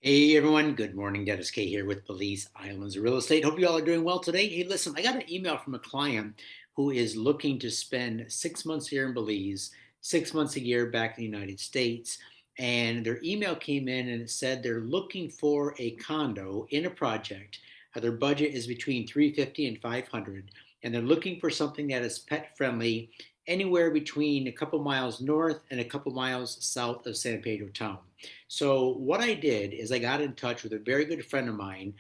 Hey everyone, good morning. Dennis K here with Belize Islands Real Estate. Hope you all are doing well today. Hey, listen, I got an email from a client who is looking to spend 6 months here in Belize, 6 months a year back in the United States. And their email came in and it said they're looking for a condo in a project. Their budget is between 350 and 500, and they're looking for something that is pet friendly, anywhere between a couple miles north and a couple miles south of San Pedro town. So what I did is I got in touch with a very good friend of mine,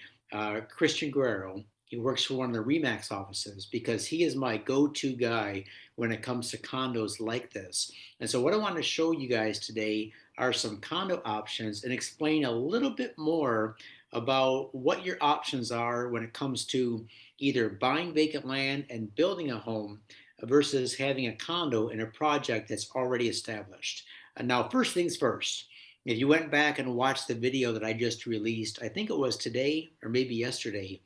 Christian Guerrero. He works for one of the Remax offices because he is my go-to guy when it comes to condos like this. And so what I want to show you guys today are some condo options and explain a little bit more about what your options are when it comes to either buying vacant land and building a home versus having a condo in a project that's already established. And now, first things first, if you went back and watched the video that I just released, I think it was today or maybe yesterday,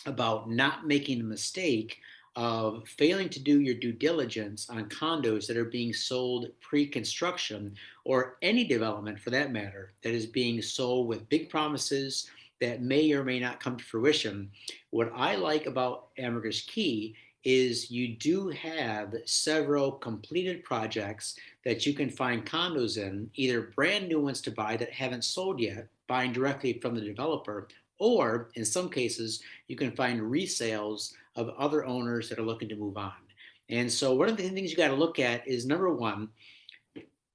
about not making the mistake of failing to do your due diligence on condos that are being sold pre-construction, or any development for that matter that is being sold with big promises that may or may not come to fruition. What I like about Ambergris Caye is you do have several completed projects that you can find condos in, either brand new ones to buy that haven't sold yet, buying directly from the developer, or in some cases, you can find resales of other owners that are looking to move on. And so, one of the things you got to look at is, number one,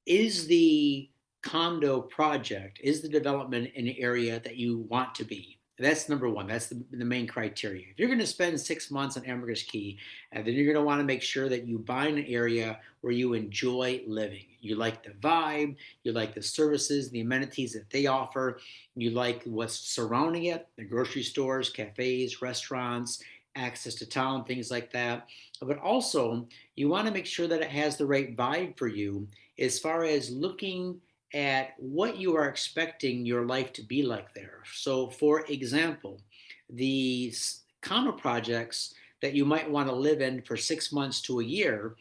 is the condo project, is the development in an area that you want to be? That's number one. That's the main criteria. If you're going to spend 6 months on Ambergris Caye, then you're going to want to make sure that you buy in an area where you enjoy living. You like the vibe, you like the services, the amenities that they offer, you like what's surrounding it, the grocery stores, cafes, restaurants, access to town, things like that. But also, you want to make sure that it has the right vibe for you as far as looking at what you are expecting your life to be like there. So, for example, the condo projects that you might want to live in for 6 months to a year,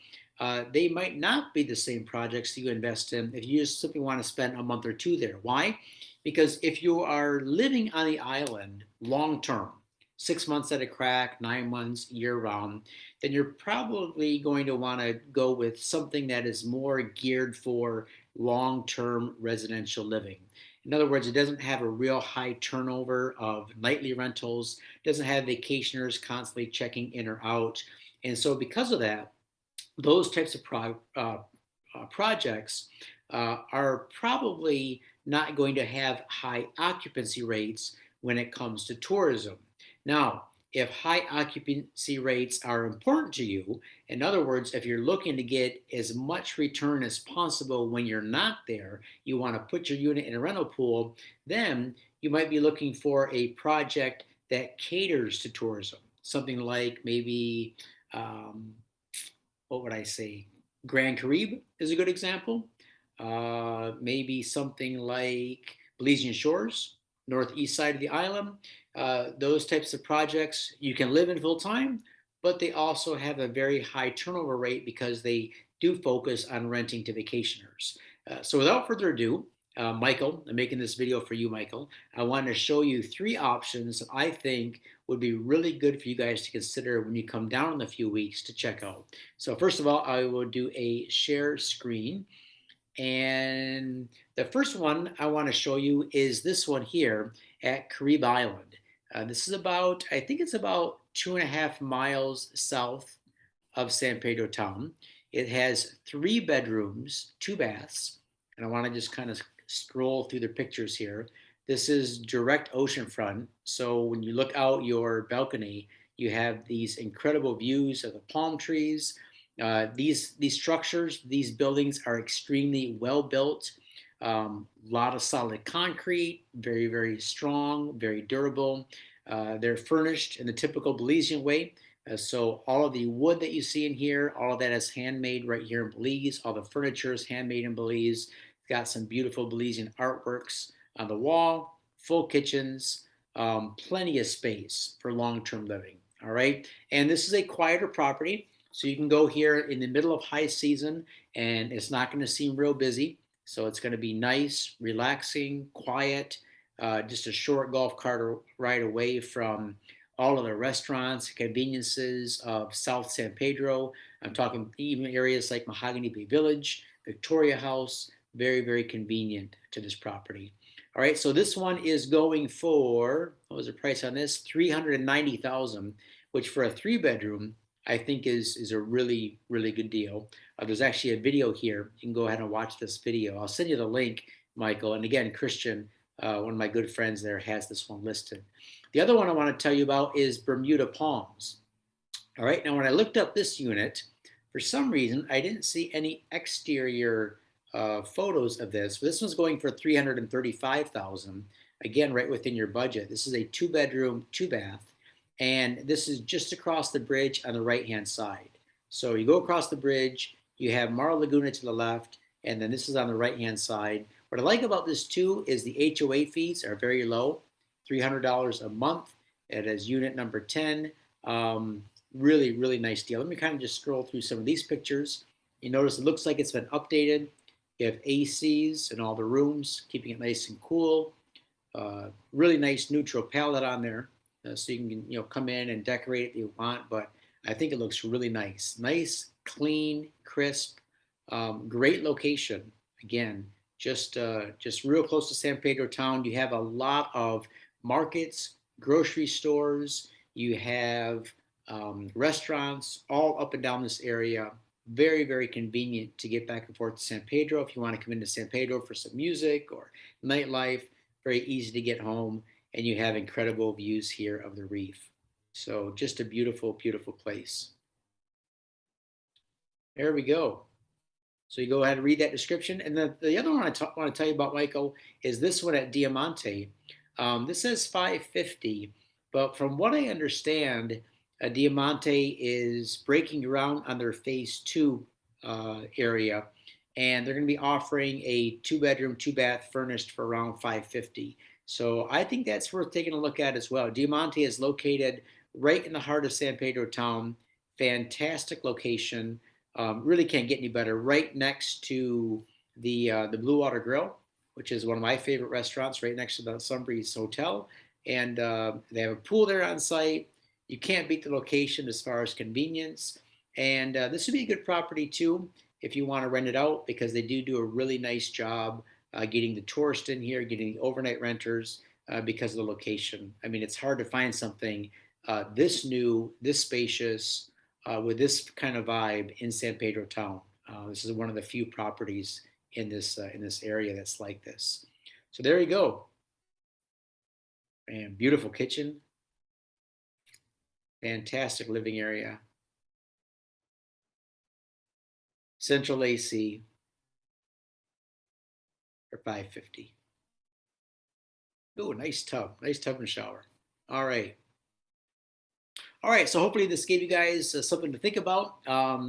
they might not be the same projects you invest in if you just simply want to spend a month or two there. Why? Because if you are living on the island long term, 6 months at a crack, 9 months year round, then you're probably going to want to go with something that is more geared for long term residential living. In other words, it doesn't have a real high turnover of nightly rentals, doesn't have vacationers constantly checking in or out. And so, because of that, those types of projects are probably not going to have high occupancy rates when it comes to tourism. Now, if high occupancy rates are important to you, in other words, if you're looking to get as much return as possible when you're not there, you want to put your unit in a rental pool, then you might be looking for a project that caters to tourism. Something like maybe um, what would I say? Grand Caribe is a good example. Maybe something like Belizean Shores, northeast side of the island. Those types of projects you can live in full time, but they also have a very high turnover rate because they do focus on renting to vacationers. So without further ado, Michael, I'm making this video for you, Michael. I want to show you three options that I think would be really good for you guys to consider when you come down in a few weeks to check out. So first of all, I will do a share screen. And the first one I want to show you is this one here at Caribe Island. This is about, I think it's about 2.5 miles south of San Pedro town. It has 3 bedrooms, 2 baths, and I want to just kind of scroll through the pictures here. This is direct oceanfront, so when you look out your balcony, you have these incredible views of the palm trees. These structures, these buildings are extremely well built. A lot of solid concrete, very strong, very durable. They're furnished in the typical Belizean way. So all of the wood that you see in here, all of that is handmade right here in Belize. All the furniture is handmade in Belize. It's got some beautiful Belizean artworks on the wall, full kitchens, plenty of space for long-term living. All right. And this is a quieter property. So you can go here in the middle of high season and it's not going to seem real busy. So it's going to be nice, relaxing, quiet. just a short golf cart ride away from all of the restaurants, conveniences of South San Pedro. I'm talking even areas like Mahogany Bay Village, Victoria House, very, very convenient to this property. All right, so this one is going for, what was the price on this? 390,000, which for a 3 bedroom, I think is a really, really good deal. There's actually a video here. You can go ahead and watch this video. I'll send you the link, Michael. And again, Christian, one of my good friends there, has this one listed. The other one I want to tell you about is Bermuda Palms. All right, now when I looked up this unit, for some reason, I didn't see any exterior photos of this. This one's going for 335,000. Again, right within your budget. This is a 2 bedroom, 2 bath, and this is just across the bridge on the right-hand side. So you go across the bridge, you have Mar Laguna to the left, and then this is on the right-hand side. What I like about this too is the HOA fees are very low, $300 a month. It is unit number 10. Really, really nice deal. Let me kind of just scroll through some of these pictures. You notice it looks like it's been updated. You have ACs in all the rooms, keeping it nice and cool. Really nice neutral palette on there, so you can come in and decorate if you want. But I think it looks really nice, clean, crisp, great location. Again, just real close to San Pedro town. You have a lot of markets, grocery stores. You have restaurants all up and down this area. Very, very convenient to get back and forth to San Pedro. If you want to come into San Pedro for some music or nightlife, very easy to get home. And you have incredible views here of the reef. So just a beautiful, beautiful place. There we go. So you go ahead and read that description. And the other one I want to tell you about, Michael, is this one at Diamante. This says 550, but from what I understand, Diamante is breaking ground on their phase 2 area, and they're going to be offering a 2 bedroom, 2 bath furnished for around 550. So I think that's worth taking a look at as well. Diamante is located right in the heart of San Pedro town. Fantastic location. Really can't get any better. Right next to the Blue Water Grill, which is one of my favorite restaurants, right next to the Sunbreeze Hotel. And they have a pool there on site. You can't beat the location as far as convenience. And this would be a good property too if you want to rent it out, because they do a really nice job getting the tourists in here, getting the overnight renters because of the location. I mean, it's hard to find something this new, this spacious, with this kind of vibe in San Pedro town. This is one of the few properties in this area that's like this. So there you go. And beautiful kitchen, fantastic living area, central AC for 550. Oh, nice tub and shower. All right. All right, so hopefully this gave you guys something to think about.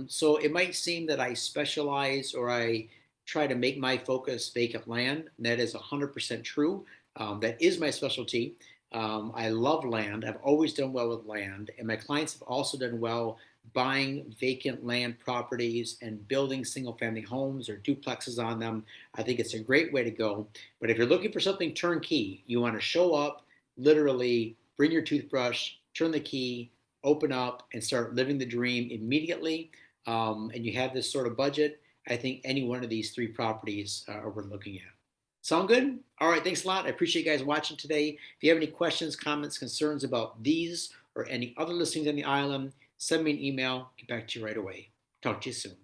So it might seem that I specialize or I try to make my focus vacant land. And that is 100% true. That is my specialty. I love land. I've always done well with land. And my clients have also done well buying vacant land properties and building single family homes or duplexes on them. I think it's a great way to go. But if you're looking for something turnkey, you want to show up, literally bring your toothbrush, turn the key, open up, and start living the dream immediately, and you have this sort of budget, I think any one of these 3 properties are worth looking at. Sound good? All right, thanks a lot. I appreciate you guys watching today. If you have any questions, comments, concerns about these or any other listings on the island, send me an email. Get back to you right away. Talk to you soon.